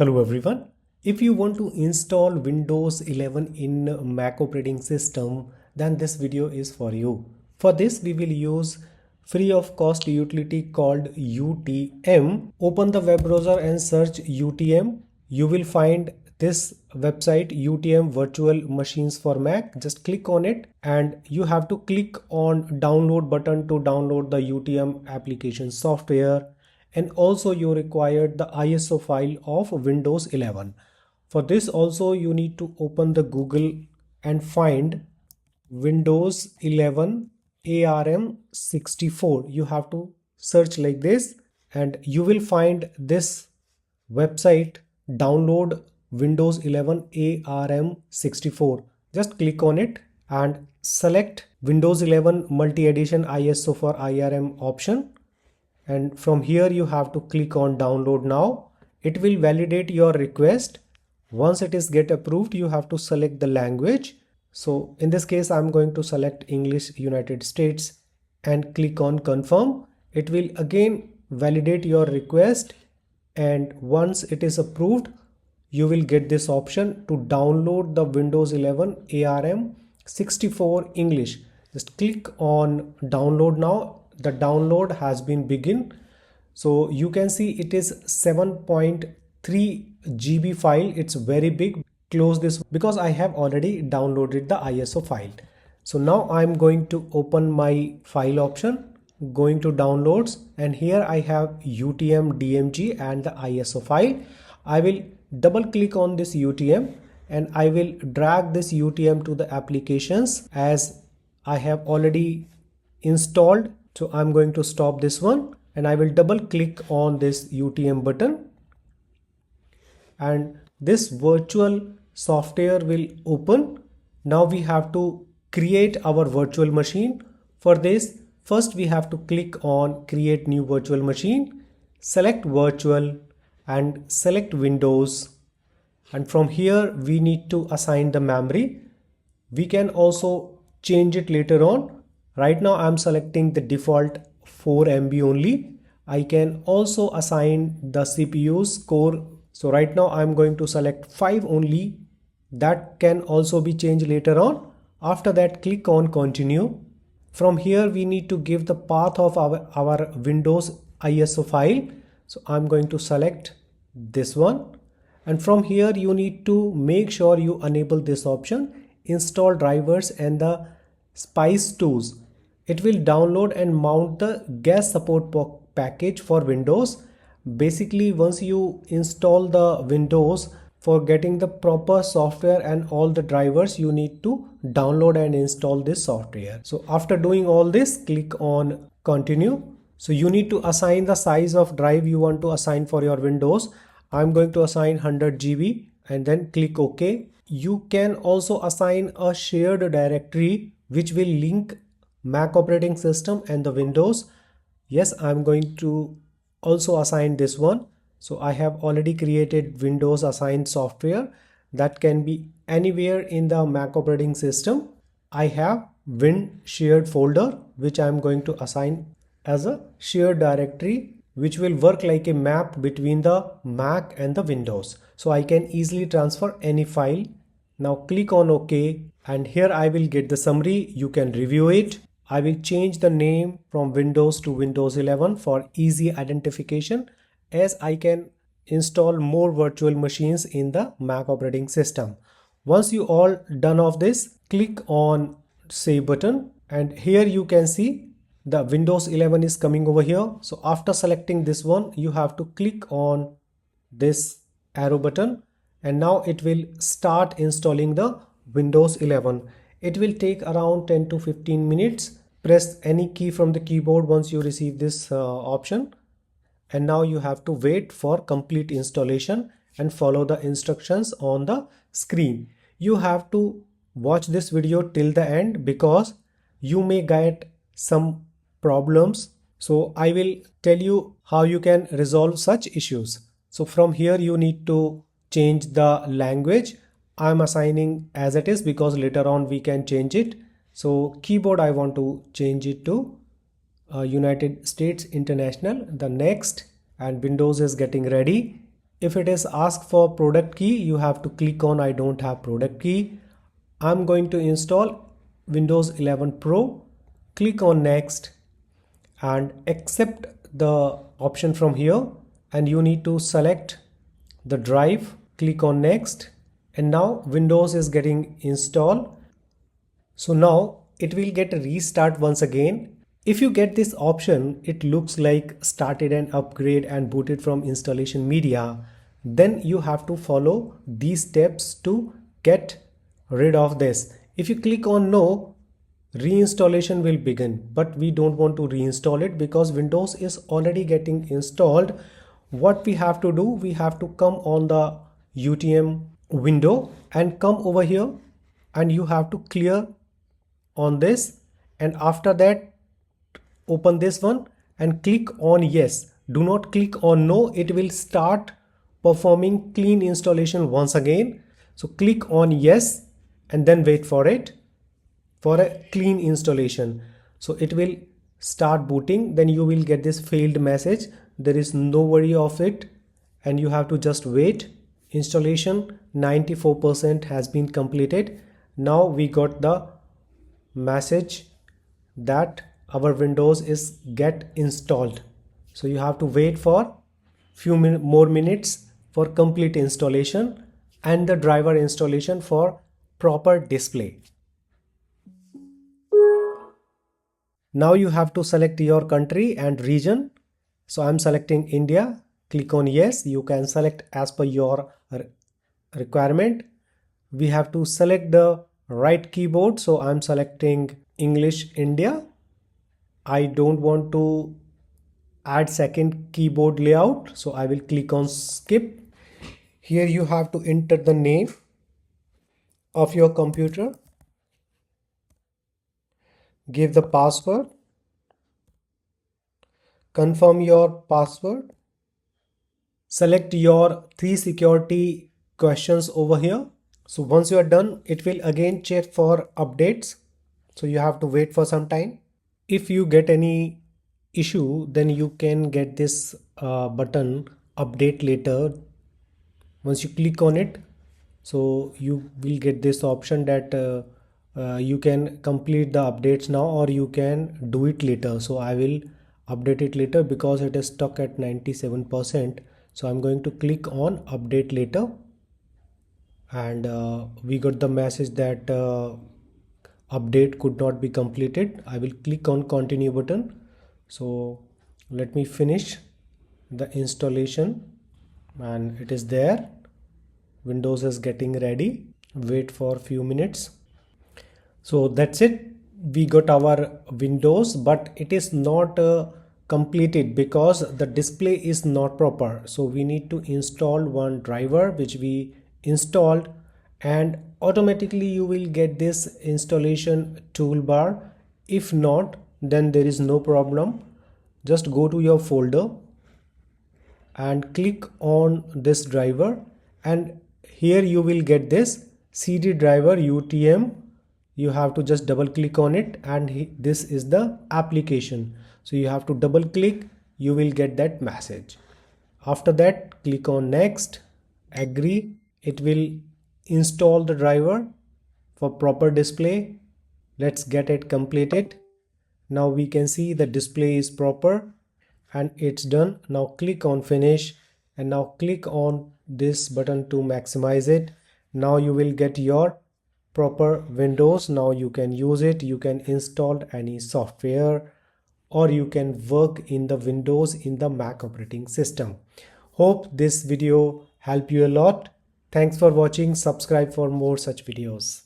Hello everyone. If you want to install Windows 11 in Mac operating system, then this video is for you. For this we will use free of cost utility called UTM. Open the web browser and search UTM. You will find this website UTM Virtual Machines for Mac. Just click on it and you have to click on download button to download the UTM application software. And also you required the ISO file of Windows 11. For this also you need to open the Google and find Windows 11 ARM64. You have to search like this and you will find this website, download Windows 11 ARM64. Just click on it and select Windows 11 multi-edition ISO for IRM option. And from here you have to click on download now. It will validate your request. Once it is get approved, you have to select the language. So in this case I'm going to select English United States and click on confirm. It will again validate your request, and once it is approved you will get this option to download the Windows 11 ARM64 English. Just click on download now. The download has been begin. So you can see it is 7.3 GB file. It's very big. Close this because I have already downloaded the ISO file. So now I'm going to open my file option, going to downloads, and here I have UTM DMG and the ISO file. I will double click on this UTM and I will drag this UTM to the applications as I have already installed. So I'm going to stop this one and I will double click on this UTM button and this virtual software will open. Now we have to create our virtual machine. For this, first we have to click on create new virtual machine, select virtual and select Windows, and from here we need to assign the memory. We can also change it later on. Right now I'm selecting the default 4 MB only. I can also assign the CPU's core. So right now I'm going to select 5 only. That can also be changed later on. After that, click on continue. From here we need to give the path of our Windows ISO file. So I'm going to select this one. And from here you need to make sure you enable this option, install drivers and the Spice tools. It will download and mount the guest support package for Windows. Basically, once you install the Windows, for getting the proper software and all the drivers, you need to download and install this software. So after doing all this, click on continue. So you need to assign the size of drive you want to assign for your Windows. I'm going to assign 100 GB and then click OK. You can also assign a shared directory which will link Mac operating system and the Windows. Yes, I'm going to also assign this one. So I have already created Windows assigned software that can be anywhere in the Mac operating system. I have Win shared folder which I'm going to assign as a shared directory which will work like a map between the Mac and the Windows. So I can easily transfer any file. Now click on OK and here I will get the summary. You can review it. I will change the name from Windows to Windows 11 for easy identification, as I can install more virtual machines in the Mac operating system. Once you all done of this, click on Save button and here you can see the Windows 11 is coming over here. So after selecting this one, you have to click on this arrow button and now it will start installing the Windows 11. It will take around 10 to 15 minutes. Press any key from the keyboard once you receive this option. And now you have to wait for complete installation and follow the instructions on the screen. You have to watch this video till the end because you may get some problems. So I will tell you how you can resolve such issues. So from here you need to change the language. I'm assigning as it is because later on we can change it. So keyboard I want to change it to United States International. The next, and Windows is getting ready. If it is asked for product key, you have to click on I don't have product key. I'm going to install Windows 11 Pro. Click on next and accept the option from here, and you need to select the drive. Click on next, and now Windows is getting installed. So now it will get a restart once again. If you get this option, it looks like started an upgrade and booted from installation media. Then you have to follow these steps to get rid of this. If you click on no, reinstallation will begin, but we don't want to reinstall it because Windows is already getting installed. What we have to do, we have to come on the UTM window and come over here, and you have to clear on this, and after that open this one and click on yes. Do not click on no, it will start performing clean installation once again. So click on yes and then wait for it for a clean installation. So it will start booting, then you will get this failed message. There is no worry of it, and you have to just wait. Installation 94% has been completed. Now we got the message that our Windows is get installed. So you have to wait for few more minutes for complete installation and the driver installation for proper display. Now you have to select your country and region. So I'm selecting India. Click on yes. You can select as per your requirement. We have to select the right keyboard. So I'm selecting English India. I don't want to add second keyboard layout, so I will click on skip. Here you have to enter the name of your computer, give the password, confirm your password, select your 3 security questions over here. So once you are done, it will again check for updates, so you have to wait for some time. If you get any issue, then you can get this button update later. Once you click on it, so you will get this option that you can complete the updates now or you can do it later. So I will update it later because it is stuck at 97%. So I'm going to click on update later, and we got the message that update could not be completed. I will click on continue button. So let me finish the installation, and it is there. Windows is getting ready. Wait for a few minutes. So that's it. We got our Windows, but it is not completed because the display is not proper. So we need to install one driver which we installed, and automatically you will get this installation toolbar. If not, then there is no problem. Just go to your folder and click on this driver, and here you will get this CD driver UTM. You have to just double click on it, and this is the application. So you have to double click, you will get that message. After that, click on next, agree. It will install the driver for proper display. Let's get it completed. Now we can see the display is proper and it's done. Now click on finish, and now click on this button to maximize it. Now you will get your proper Windows. Now you can use it. You can install any software, or you can work in the Windows in the Mac operating system. Hope this video helped you a lot. Thanks for watching. Subscribe for more such videos.